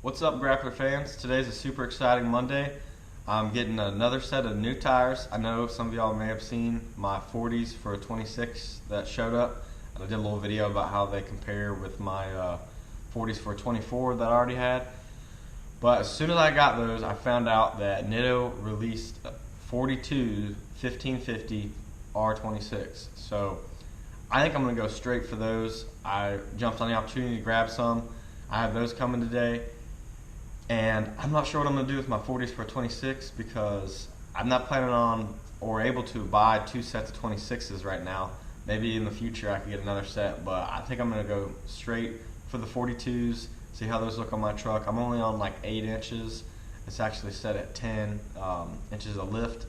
What's up, Grappler fans? Today's a super exciting Monday. I'm getting another set of new tires. I know some of y'all may have seen my 40s for a 26 that showed up. I did a little video about how they compare with my 40s for a 24 that I already had. But as soon as I got those, I found out that Nitto released 42 1550 R26. So I think I'm going to go straight for those. I jumped on the opportunity to grab some. I have those coming today. And I'm not sure what I'm going to do with my 40s for 26 because I'm not planning on or able to buy two sets of 26s right now. Maybe in the future I could get another set, but I think I'm going to go straight for the 42s, see how those look on my truck. I'm only on like 8 inches. It's actually set at 10 inches of lift.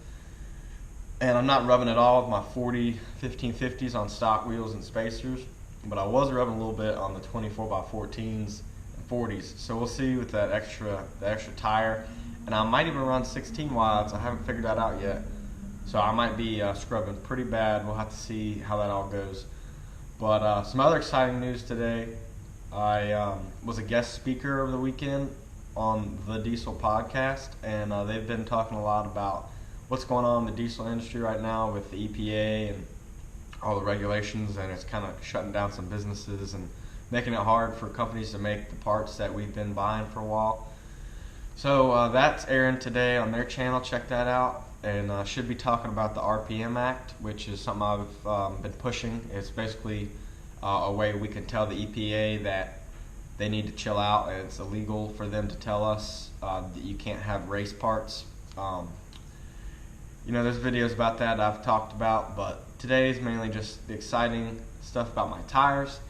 And I'm not rubbing at all with my 40 1550s on stock wheels and spacers, but I was rubbing a little bit on the 24x14s. 40s, so we'll see with the extra tire, and I might even run 16 wides. I haven't figured that out yet, so I might be scrubbing pretty bad. We'll have to see how that all goes. But some other exciting news today. I was a guest speaker over the weekend on the Diesel podcast, and they've been talking a lot about what's going on in the diesel industry right now with the EPA and all the regulations, and it's kind of shutting down some businesses and making it hard for companies to make the parts that we've been buying for a while. So that's airing today on their channel. Check that out. And should be talking about the RPM Act, which is something I've been pushing. It's basically a way we can tell the EPA that they need to chill out, and it's illegal for them to tell us that you can't have race parts. There's videos about that I've talked about, but today is mainly just the exciting stuff about my tires.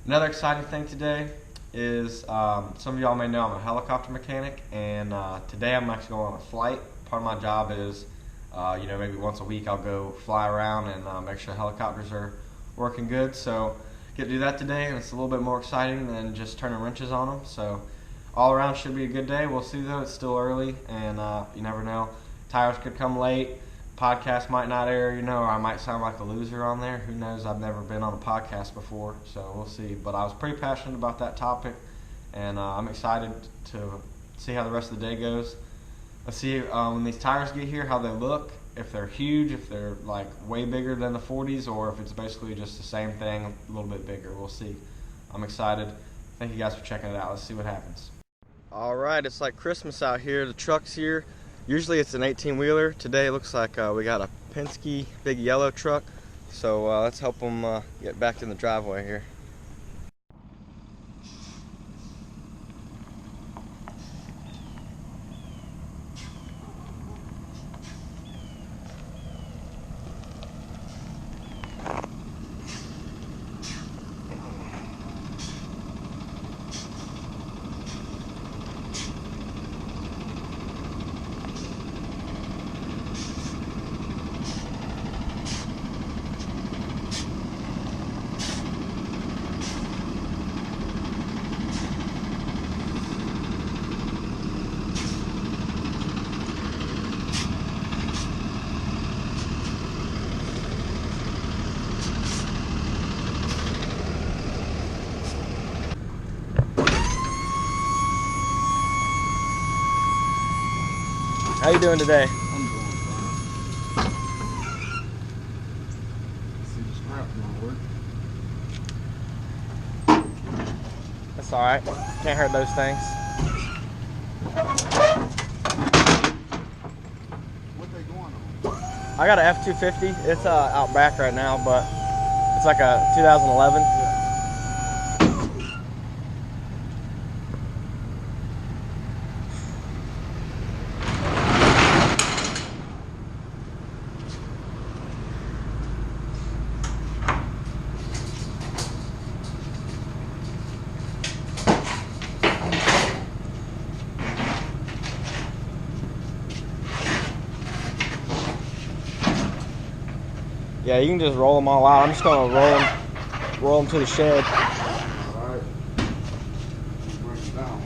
Another exciting thing today is some of y'all may know I'm a helicopter mechanic, and today I'm actually going on a flight. Part of my job is, maybe once a week I'll go fly around and make sure helicopters are working good. So get to do that today, and it's a little bit more exciting than just turning wrenches on them. So all around should be a good day. We'll see though, it's still early, and you never know. Tires could come late. Podcast might not air, or I might sound like a loser on there. Who knows? I've never been on a podcast before, so we'll see. But I was pretty passionate about that topic, and I'm excited to see how the rest of the day goes. Let's see when these tires get here, how they look, if they're huge, if they're like way bigger than the 40s, or if it's basically just the same thing, a little bit bigger. We'll see. I'm excited. Thank you guys for checking it out. Let's see what happens. All right, it's like Christmas out here. The truck's here. Usually it's an 18-wheeler. Today it looks like we got a Penske big yellow truck. So let's help them get back in the driveway here. How you doing today? I'm doing fine. See the strap don't work. That's alright. Can't hurt those things. What they going on? I got an F-250. It's out back right now, but it's like a 2011. Yeah, you can just roll them all out. I'm just gonna roll them to the shed. All right. Bring it down.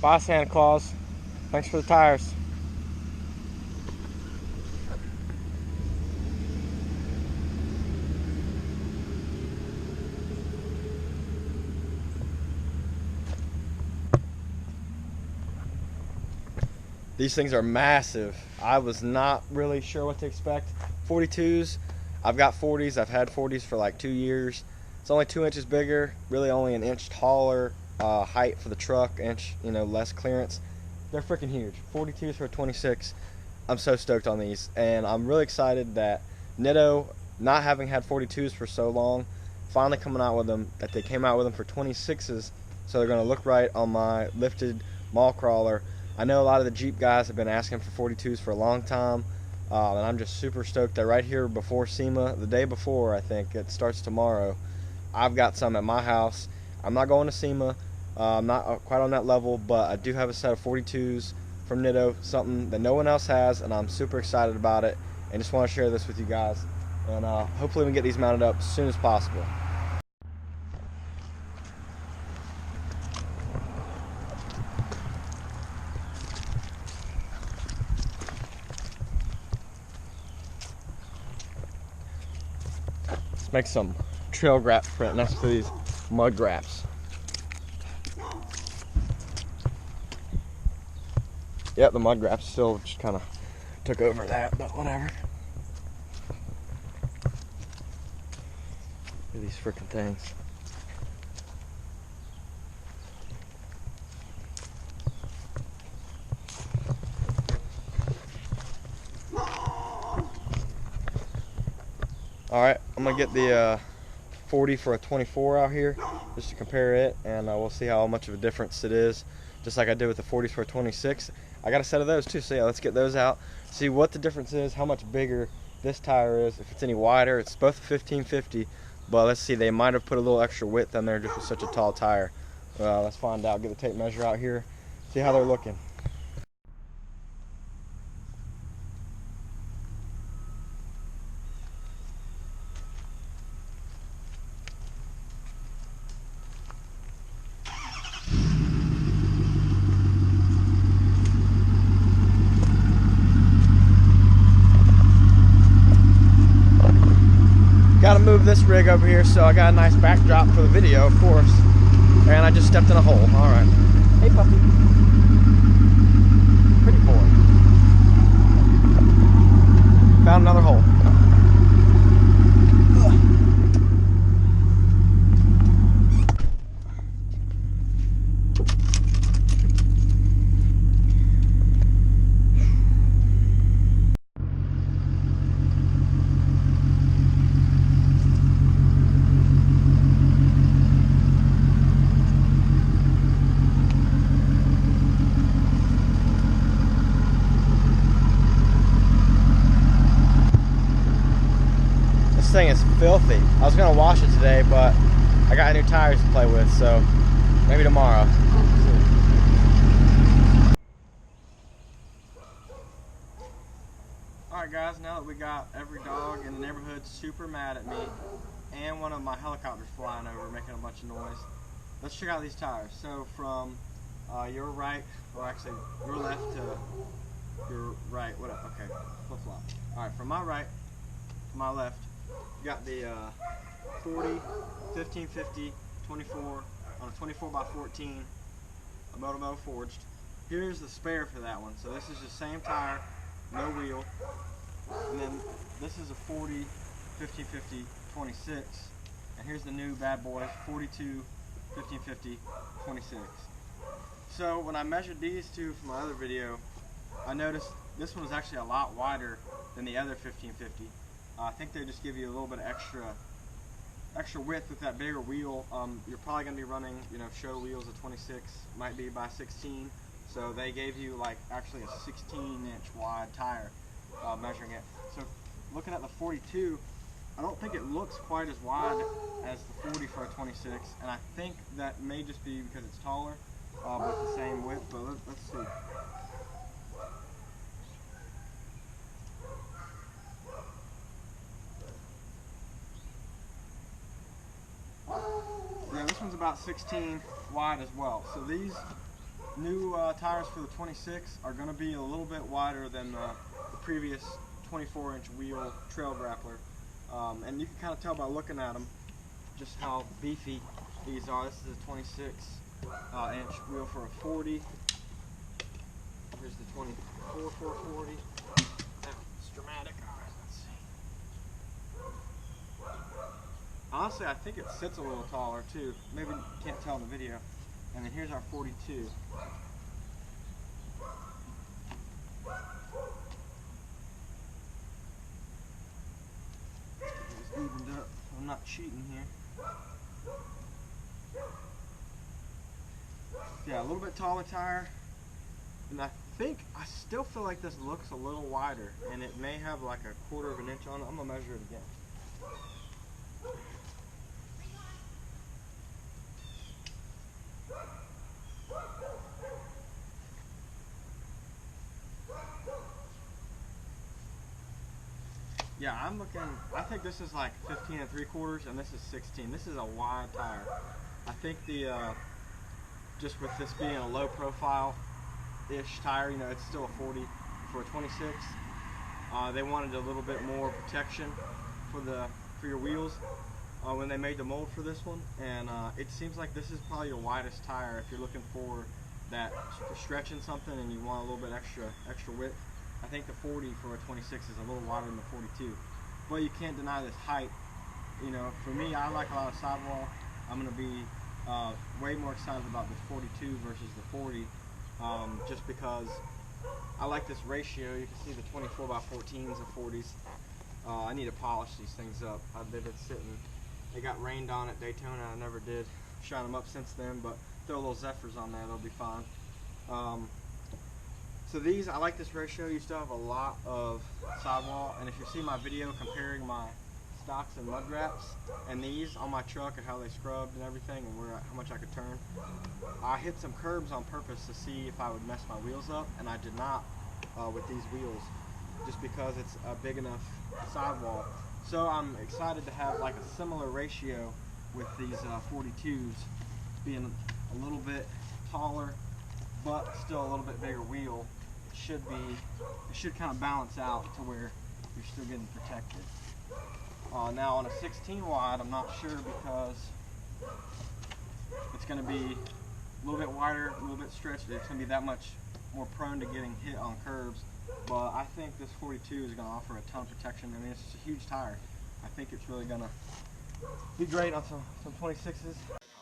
Bye, Santa Claus. Thanks for the tires. These things are massive. I was not really sure what to expect. 42s, I've got 40s. I've had 40s for like 2 years. It's only 2 inches bigger, really only an inch taller height for the truck, inch, less clearance. They're freaking huge. 42s for 26. I'm so stoked on these, and I'm really excited that Nitto, not having had 42s for so long, finally coming out with them, that they came out with them for 26s, so they're going to look right on my lifted mall crawler. I know a lot of the Jeep guys have been asking for 42s for a long time, and I'm just super stoked that right here before SEMA, the day before, I think, it starts tomorrow, I've got some at my house. I'm not going to SEMA. I'm not quite on that level, but I do have a set of 42s from Nitto, something that no one else has, and I'm super excited about it, and just want to share this with you guys. And hopefully we can get these mounted up as soon as possible. Let's make some Trail Graps print next to these mud graps. Yep, the mud graps still just kind of took over that, but whatever. Look at these freaking things. Alright, I'm going to get the 40 for a 24 out here just to compare it, and we'll see how much of a difference it is, just like I did with the 40s for a 26. I got a set of those too, so yeah, let's get those out, see what the difference is, how much bigger this tire is, if it's any wider. It's both 1550, but let's see, they might have put a little extra width on there just with such a tall tire. Let's find out, get the tape measure out here, see how they're looking. Gotta move this rig over here, so I got a nice backdrop for the video, of course. And I just stepped in a hole. Alright. Hey, puppy. Pretty boy. Found another hole. This thing is filthy. I was gonna wash it today, but I got new tires to play with, so maybe tomorrow. Alright guys, now that we got every dog in the neighborhood super mad at me, and one of my helicopters flying over making a bunch of noise, let's check out these tires. So from your right, well actually your left to your right, what up? Okay, flip flop. Alright, from my right to my left, you got the 40, 1550, 24, on a 24 by 14, a Motomo forged. Here's the spare for that one. So this is the same tire, no wheel. And then this is a 40, 1550, 26. And here's the new bad boy, 42, 1550, 26. So when I measured these two from my other video, I noticed this one was actually a lot wider than the other 1550. I think they just give you a little bit of extra width with that bigger wheel. You're probably going to be running, show wheels of 26, might be by 16. So they gave you like actually a 16-inch wide tire measuring it. So looking at the 42, I don't think it looks quite as wide as the 40 for a 26, and I think that may just be because it's taller, but the same width. But let's see. Yeah, this one's about 16 wide as well. So these new tires for the 26 are going to be a little bit wider than the previous 24-inch wheel Trail Grappler. And you can kind of tell by looking at them just how beefy these are. This is a 26-inch wheel for a 40. Here's the 24 for a 40. It's dramatic. Alright, let's see. Honestly, I think it sits a little taller too. Maybe you can't tell in the video. And then here's our 42. It's evened up. I'm not cheating here. Yeah, a little bit taller tire. And I still feel like this looks a little wider, and it may have like a 1/4 of an inch on it. I'm gonna measure it again. Yeah, I think this is like 15 3/4 and this is 16. This is a wide tire. I think just with this being a low profile-ish tire, you know, it's still a 40 for a 26. They wanted a little bit more protection for your wheels when they made the mold for this one, and it seems like this is probably your widest tire if you're looking for stretching something and you want a little bit extra width. I think the 40 for a 26 is a little wider than the 42, but you can't deny this height. You know, for me, I like a lot of sidewall. I'm going to be way more excited about this 42 versus the 40, just because I like this ratio. You can see the 24 by 14s and 40s. I need to polish these things up. They've been sitting. They got rained on at Daytona. I never did shine them up since then, but throw a little Zephyrs on there, they'll be fine. So these, I like this ratio. You still have a lot of sidewall, and if you see my video comparing my stocks and mud wraps and these on my truck and how they scrubbed and everything and how much I could turn, I hit some curbs on purpose to see if I would mess my wheels up, and I did not with these wheels, just because it's a big enough sidewall. So I'm excited to have like a similar ratio with these 42s, being a little bit taller but still a little bit bigger wheel. It should kind of balance out to where you're still getting protected. Now on a 16 wide, I'm not sure because it's going to be a little bit wider, a little bit stretched. It's going to be that much more prone to getting hit on curbs. But I think this 42 is going to offer a ton of protection. I mean, it's just a huge tire. I think it's really going to be great on some 26s.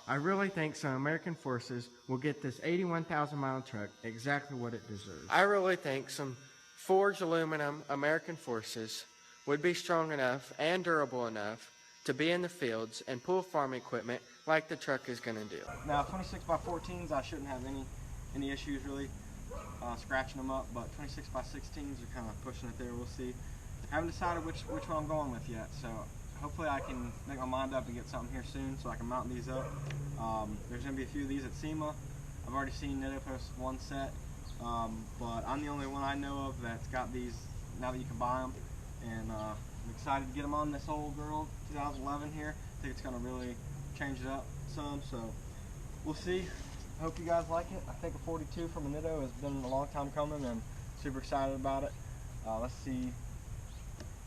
I really think some American forces will get this 81,000 mile truck exactly what it deserves. I really think some forged aluminum American forces would be strong enough and durable enough to be in the fields and pull farm equipment like the truck is going to do. Now 26 by 14s, I shouldn't have any issues really scratching them up, but 26 by 16s are kind of pushing it there. We'll see. I haven't decided which one I'm going with yet, so hopefully I can make my mind up to get something here soon so I can mount these up. There's going to be a few of these at SEMA. I've already seen Nitto post one set, but I'm the only one I know of that's got these now that you can buy them, and I'm excited to get them on this old girl 2011 here. I think it's going to really change it up some, so we'll see. Hope you guys like it. I think a 42 from a Nitto has been a long time coming, and super excited about it. Let's see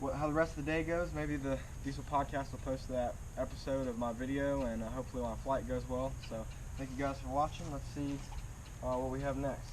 how the rest of the day goes. Maybe the Diesel Podcast will post that episode of my video, and hopefully my flight goes well. So thank you guys for watching. Let's see what we have next.